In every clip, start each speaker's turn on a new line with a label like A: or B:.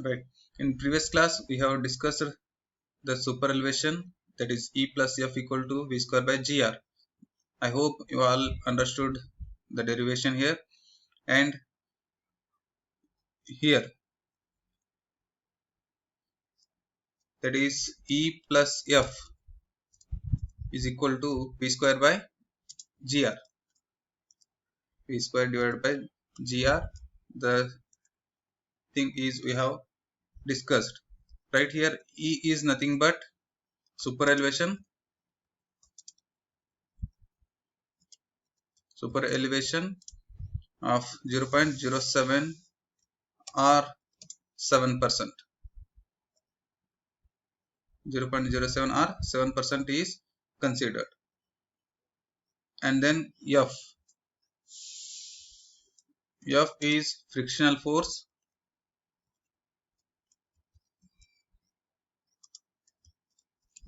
A: right? In previous class we have discussed the super elevation, that is E plus F equal to V square by GR. I hope you all understood the derivation here. And here, that is E plus F is equal to V square by GR. V square divided by GR, the thing is we have discussed. Right here, E is nothing but super elevation of 0.07 or 7%. 0.07 or 7% is considered. And then F is frictional force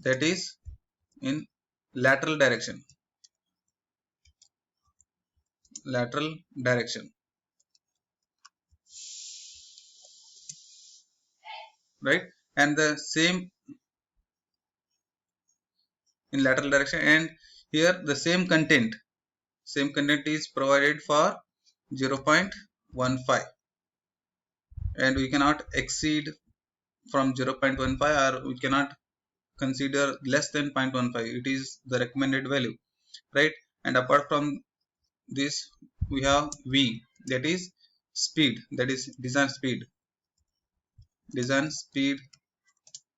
A: that is in lateral direction. Right? And the same in lateral direction, and here the same content is provided for 0.15, and we cannot exceed from 0.15 or we cannot consider less than 0.15. It is the recommended value, right? And apart from this we have V, that is speed, that is design speed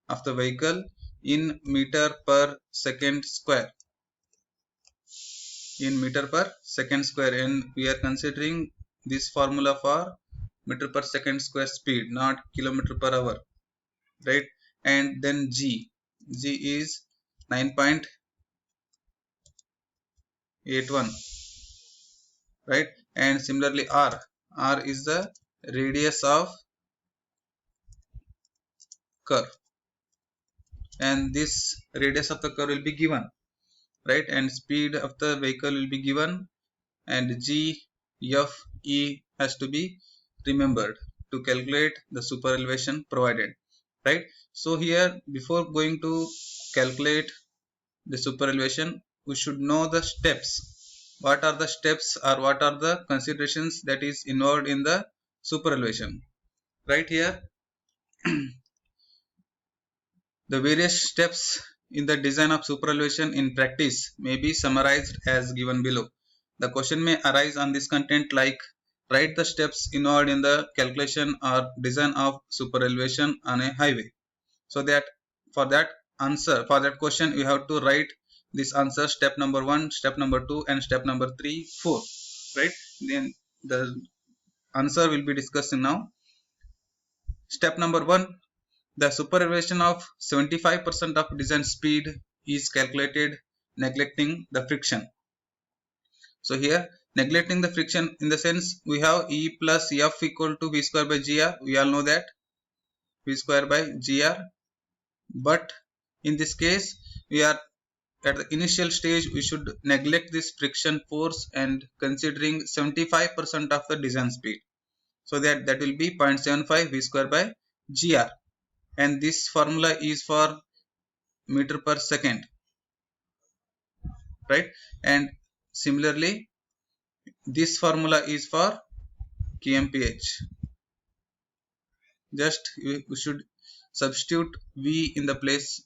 A: of the vehicle in meter per second square, and we are considering this formula for meter per second square speed, not kilometer per hour, right? And then G is 9.81, right? And similarly R is the radius of curve, and this radius of the curve will be given, right? And speed of the vehicle will be given, and G, F, E has to be remembered to calculate the super elevation provided, right? So here, before going to calculate the super elevation, we should know the steps. What are the steps, or what are the considerations that is involved in the super elevation? Right here, the various steps in the design of super elevation in practice may be summarized as given below. The question may arise on this content like, write the steps involved in the calculation or design of super elevation on a highway. So that for that question you have to write this answer, step number 1, step number 2, and step number 3, 4, right? Then the answer will be discussing now. Step number 1, the super elevation of 75% of design speed is calculated neglecting the friction. So here, neglecting the friction in the sense we have E plus F equal to V square by GR. We all know that V square by GR. But in this case, we are at the initial stage, we should neglect this friction force and considering 75% of the design speed. So that will be 0.75 V square by GR. And this formula is for meter per second, right? And similarly, this formula is for kmph. Just we should substitute V in the place,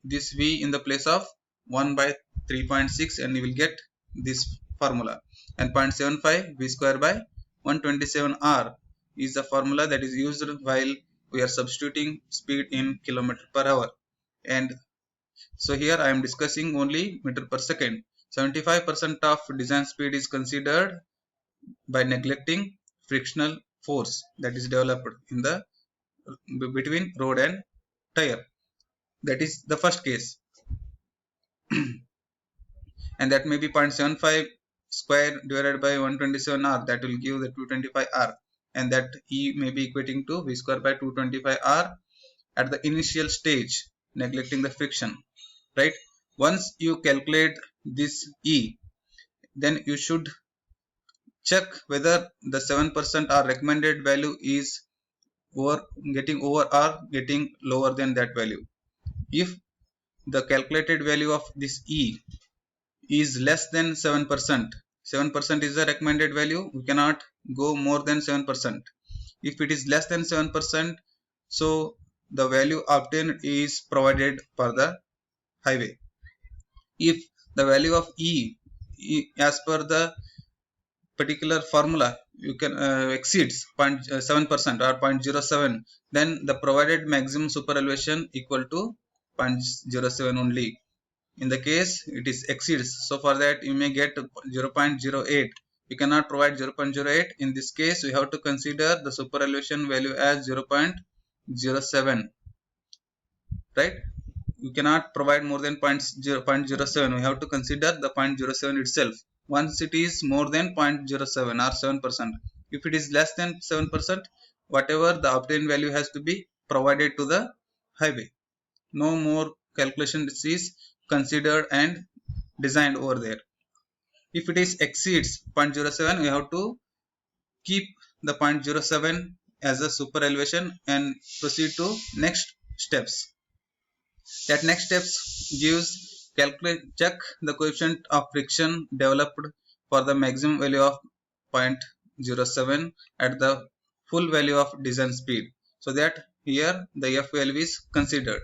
A: this V in the place of 1 by 3.6, and you will get this formula. And 0.75 V square by 127 R is the formula that is used while we are substituting speed in kilometer per hour. And so here I am discussing only meter per second. 75% of design speed is considered by neglecting frictional force that is developed in the between road and tire. That is the first case. And that may be 0.75 square divided by 127 R, that will give the 225 R, and that E may be equating to V square by 225 R at the initial stage, neglecting the friction, right? Once you calculate this E, then you should check whether the 7% or recommended value is getting over or getting lower than that value. If the calculated value of this E is less than 7%, 7% is the recommended value, we cannot go more than 7%. If it is less than 7%, so the value obtained is provided for the highway. If the value of as per the particular formula you can exceeds 0.7% or 0.07, then the provided maximum super elevation equal to 0.07 only. In the case it is exceeds, so for that you may get 0.08. You cannot provide 0.08. In this case we have to consider the super elevation value as 0.07, right? You cannot provide more than 0.07. We have to consider the 0.07 itself. Once it is more than 0.07 or 7%, if it is less than 7%, whatever the obtained value has to be provided to the highway. No more calculation is considered and designed over there. If it is exceeds 0.07, we have to keep the 0.07 as a super elevation and proceed to next steps. That next steps gives check the coefficient of friction developed for the maximum value of 0.07 at the full value of design speed, so that here the F value is considered.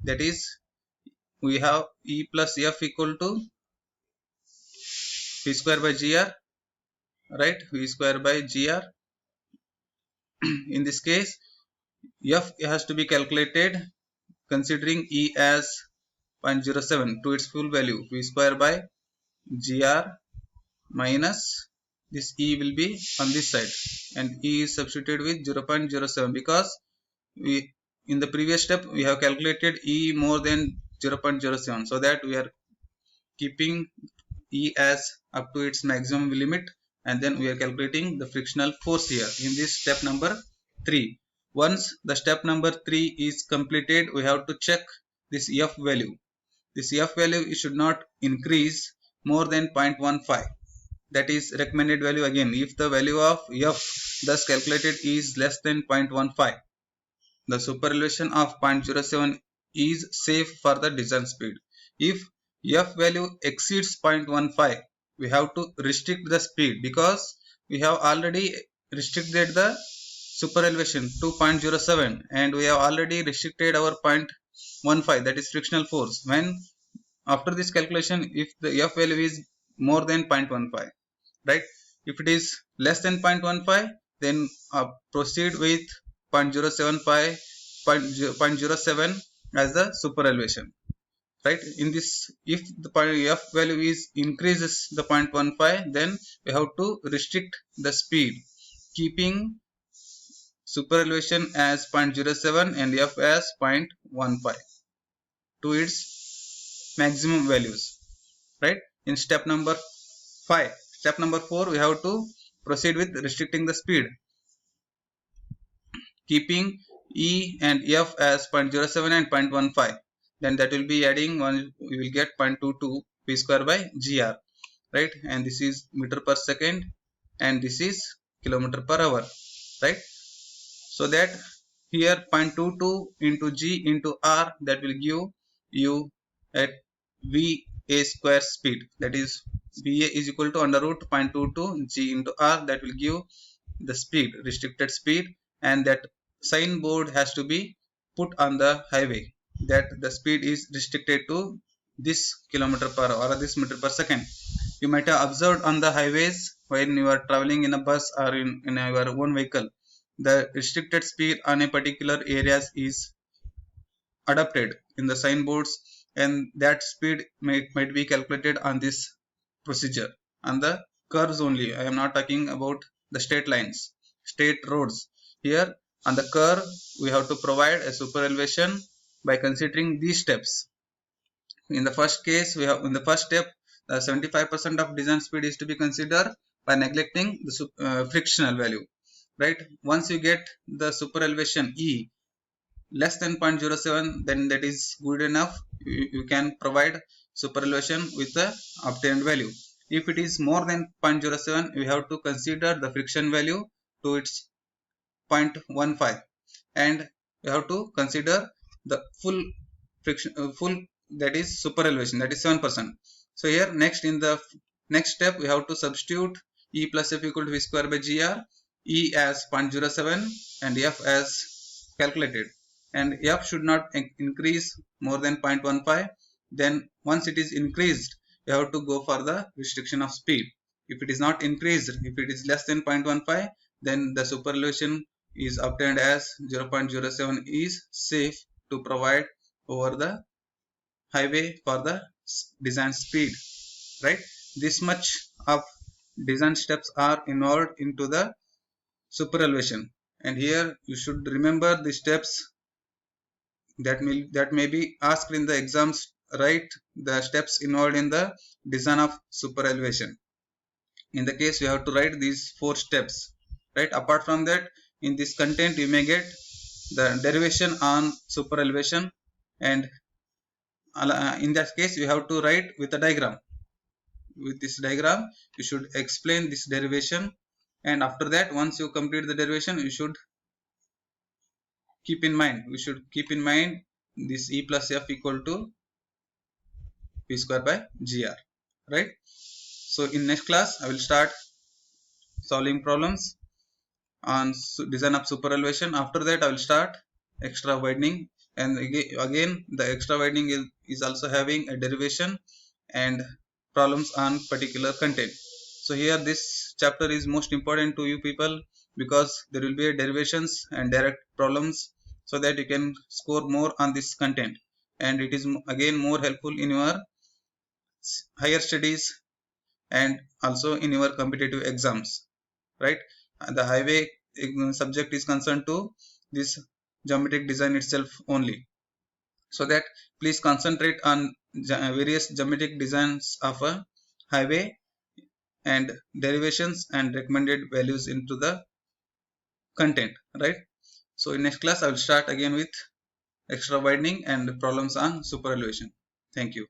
A: That is, we have E plus F equal to V square by GR, right? V square by GR. In this case, F has to be calculated considering E as 0.07 to its full value, V square by GR minus this E will be on this side, and E is substituted with 0.07 because we in the previous step we have calculated E more than 0.07, so that we are keeping E as up to its maximum limit, and then we are calculating the frictional force here in this step number 3. Once the step number 3 is completed, we have to check this F value. This F value should not increase more than 0.15. That is recommended value. Again, if the value of F thus calculated is less than 0.15, the super elevation of 0.07 is safe for the design speed. If F value exceeds 0.15, we have to restrict the speed, because we have already restricted the super elevation to 0.07 and we have already restricted our 0.15, that is frictional force. When after this calculation, if the F value is more than 0.15, right? If it is less than 0.15, then proceed with 0.07 as the super elevation, right? In this, if the F value is increases the 0.15, then we have to restrict the speed, keeping super elevation as 0.07 and F as 0.15 to its maximum values, right? In step number 5, step number 4, we have to proceed with restricting the speed, keeping E and F as 0.07 and 0.15. Then that will be adding one, we will get 0.22 V square by GR, right? And this is meter per second and this is kilometer per hour, right? So that here 0.22 into G into R, that will give you at VA square speed, that is VA is equal to under root 0.22 G into R, that will give the speed, restricted speed, and that signboard has to be put on the highway that the speed is restricted to this kilometer per hour or this meter per second. You might have observed on the highways when you are traveling in a bus or in your own vehicle, the restricted speed on a particular areas is adapted in the signboards, and that speed might be calculated on this procedure on the curves only. I am not talking about the straight lines, straight roads. Here on the curve we have to provide a super elevation by considering these steps. In the first case, we have in the first step, 75% of design speed is to be considered by neglecting the frictional value, right? Once you get the super elevation E less than 0.07, then that is good enough. You can provide super elevation with the obtained value. If it is more than 0.07, we have to consider the friction value to its 0.15. and you have to consider the full friction, full, that is super elevation, that is 7%. So here next, in the next step, we have to substitute E plus F equal to V square by GR, E as 0.07 and F as calculated, and F should not increase more than 0.15. Then once it is increased, you have to go for the restriction of speed. If it is not increased, if it is less than 0.15, then the super elevation is obtained as 0.07 is safe to provide over the highway for the design speed, right? This much of design steps are involved into the super elevation, and here you should remember the steps that may be asked in the exams. Write the steps involved in the design of super elevation. In the case, you have to write these 4 steps, right? Apart from that, in this content you may get the derivation on super elevation, and in that case you have to write with a diagram. With this diagram you should explain this derivation, and after that, once you complete the derivation, you should keep in mind this E plus F equal to V square by GR, right? So in next class I will start solving problems on design of super elevation. After that I will start extra widening, and again the extra widening is also having a derivation and problems on particular content. So here this chapter is most important to you people, because there will be derivations and direct problems, so that you can score more on this content, and it is again more helpful in your higher studies and also in your competitive exams, right? And the highway subject is concerned to this geometric design itself only, so that please concentrate on various geometric designs of a highway and derivations and recommended values into the content, right? So in next class I will start again with extra widening and problems on super elevation. Thank you.